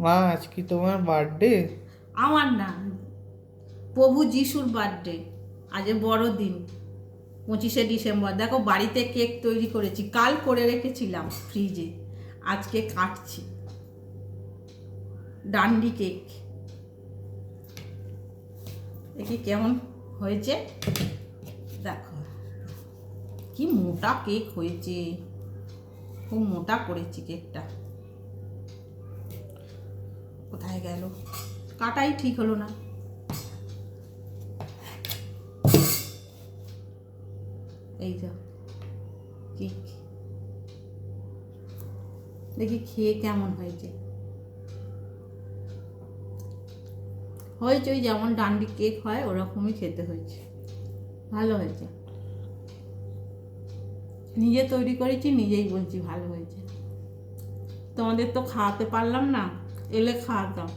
মা আজ কি তোমার বার্থডে? আমার না, প্রভু যিশুর বার্থডে। আজ বড়দিন, 25শে ডিসেম্বর। দেখো বাড়িতে কেক তৈরি করেছি, কাল করে রেখেছিলাম ফ্রিজে, আজকে কাটছি ডান্ডি কেক। দেখি কেমন হয়েছে, দেখো কি মোটা কেক হয়েছে, খুব মোটা করেছি কেকটা। কোথায় গেল, কাটাই ঠিক হলো না। এই যা কেক, দেখি খেয়ে কেমন হয়েছে। হয়েছে ওই যেমন ডান্ডি কেক হয় ওরকমই খেতে হয়েছে, ভালো হয়েছে। নিজে তৈরি করেছি, নিজেই বলছি ভালো হয়েছে। তোমাদের তো খাওয়াতে পারলাম না, এলে খাওয়াতাম।